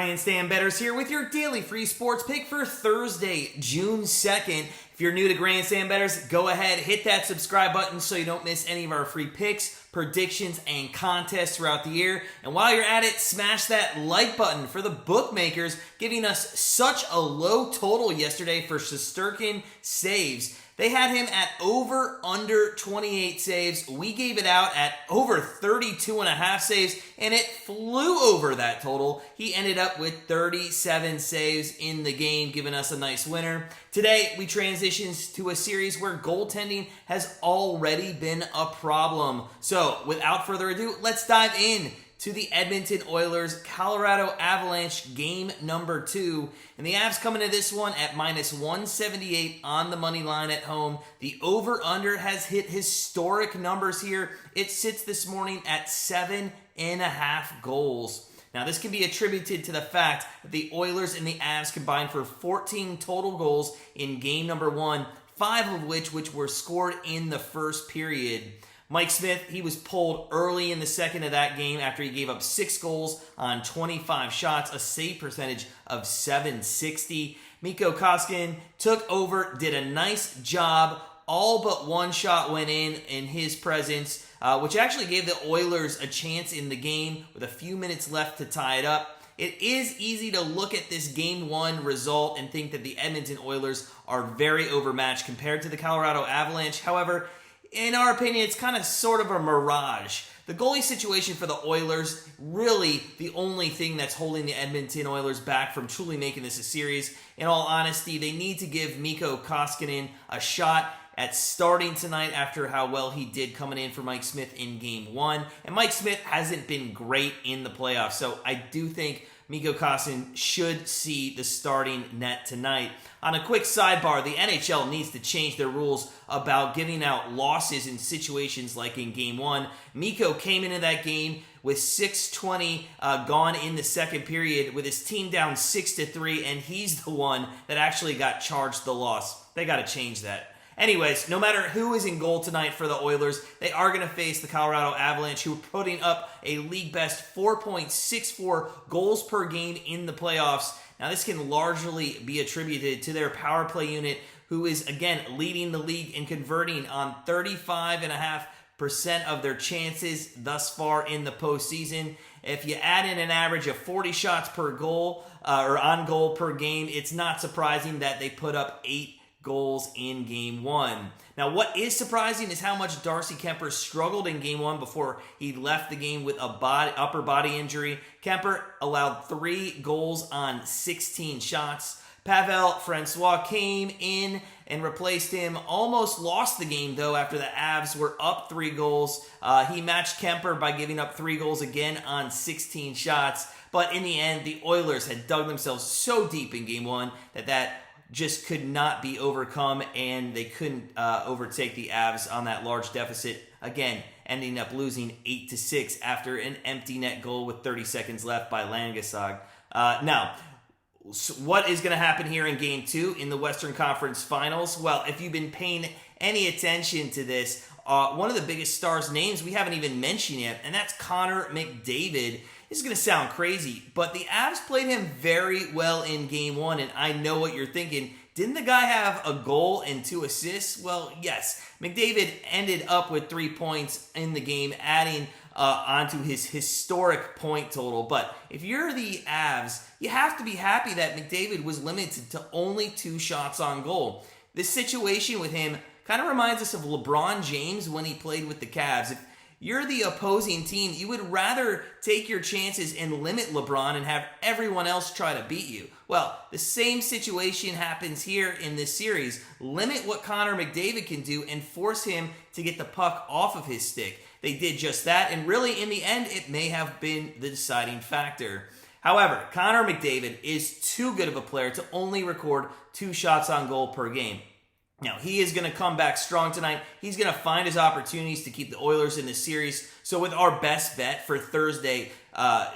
Grandstand Bettors here with your daily free sports pick for Thursday, June 2nd. If you're new to Grandstand Bettors, go ahead, hit that subscribe button so you don't miss any of our free picks, predictions, and contests throughout the year. And while you're at it, smash that like button for the bookmakers giving us such a low total yesterday for Shesterkin saves. They had him at over under 28 saves. We gave it out at over 32.5 saves, and it flew over that total. He ended up with 37 saves in the game, giving us a nice winner. Today, we transitioned to a series where goaltending has already been a problem. So, without further ado, let's dive in to the Edmonton Oilers Colorado Avalanche game number 2. And the Avs coming to this one at minus 178 on the money line at home. The over-under has hit historic numbers here. It sits this morning at 7.5 goals. Now, this can be attributed to the fact that the Oilers and the Avs combined for 14 total goals in game number 1, 5 of which were scored in the first period. Mike Smith, he was pulled early in the second of that game after he gave up 6 goals on 25 shots, a save percentage of .760. Mikko Koskinen took over, did a nice job. All but one shot went in his presence, which actually gave the Oilers a chance in the game with a few minutes left to tie it up. It is easy to look at this Game 1 result and think that the Edmonton Oilers are very overmatched compared to the Colorado Avalanche. However, in our opinion, it's kind of sort of a mirage. The goalie situation for the Oilers, really the only thing that's holding the Edmonton Oilers back from truly making this a series. In all honesty, they need to give Mikko Koskinen a shot at starting tonight after how well he did coming in for Mike Smith in Game 1. And Mike Smith hasn't been great in the playoffs, so I do think Mikko Koskinen should see the starting net tonight. On a quick sidebar, the NHL needs to change their rules about giving out losses in situations like in Game 1. Mikko came into that game with 6:20 gone in the second period with his team down 6-3, and he's the one that actually got charged the loss. They got to change that. Anyways, no matter who is in goal tonight for the Oilers, they are going to face the Colorado Avalanche, who are putting up a league-best 4.64 goals per game in the playoffs. Now, this can largely be attributed to their power play unit, who is, again, leading the league in converting on 35.5% of their chances thus far in the postseason. If you add in an average of 40 shots per goal, or on goal per game, it's not surprising that they put up 8 goals in Game 1. Now, what is surprising is how much Darcy Kuemper struggled in Game 1 before he left the game with a upper body injury. Kuemper allowed 3 goals on 16 shots. Pavel Francois came in and replaced him. Almost lost the game, though, after the Avs were up 3 goals. He matched Kuemper by giving up 3 goals again on 16 shots. But in the end, the Oilers had dug themselves so deep in Game 1 that just could not be overcome, and they couldn't overtake the Avs on that large deficit. Again, ending up losing 8-6 after an empty net goal with 30 seconds left by Langesag. Now, what is going to happen here in Game 2 in the Western Conference Finals? Well, if you've been paying any attention to this, one of the biggest stars' names we haven't even mentioned yet, and that's Connor McDavid. This is going to sound crazy, but the Avs played him very well in Game 1, and I know what you're thinking. Didn't the guy have a goal and 2 assists? Well, yes. McDavid ended up with 3 points in the game, adding onto his historic point total. But if you're the Avs, you have to be happy that McDavid was limited to only 2 shots on goal. This situation with him kind of reminds us of LeBron James when he played with the Cavs. If you're the opposing team, you would rather take your chances and limit LeBron and have everyone else try to beat you. Well, the same situation happens here in this series. Limit what Connor McDavid can do and force him to get the puck off of his stick. They did just that, and really, in the end, it may have been the deciding factor. However, Connor McDavid is too good of a player to only record 2 shots on goal per game. Now, he is going to come back strong tonight. He's going to find his opportunities to keep the Oilers in this series. So with our best bet for Thursday,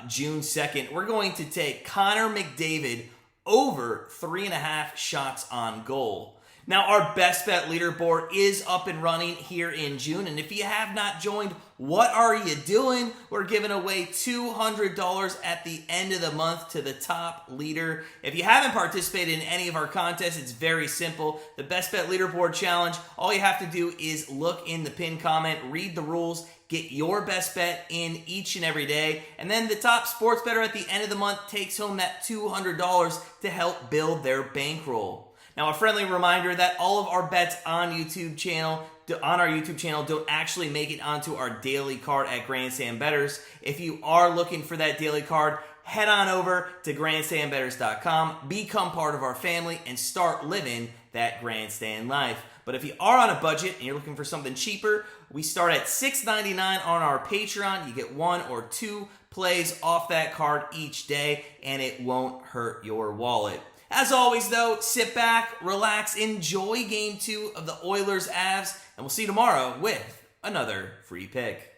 June 2nd, we're going to take Connor McDavid over 3.5 shots on goal. Now, our Best Bet leaderboard is up and running here in June, and if you have not joined, what are you doing? We're giving away $200 at the end of the month to the top leader. If you haven't participated in any of our contests, it's very simple. The Best Bet leaderboard challenge, all you have to do is look in the pinned comment, read the rules, get your best bet in each and every day, and then the top sports bettor at the end of the month takes home that $200 to help build their bankroll. Now, a friendly reminder that all of our bets on our YouTube channel don't actually make it onto our daily card at Grandstand Bettors. If you are looking for that daily card, head on over to grandstandbettors.com, become part of our family, and start living that grandstand life. But if you are on a budget and you're looking for something cheaper, we start at $6.99 on our Patreon. You get 1 or 2 plays off that card each day, and it won't hurt your wallet. As always, though, sit back, relax, enjoy Game 2 of the Oilers Avs, and we'll see you tomorrow with another free pick.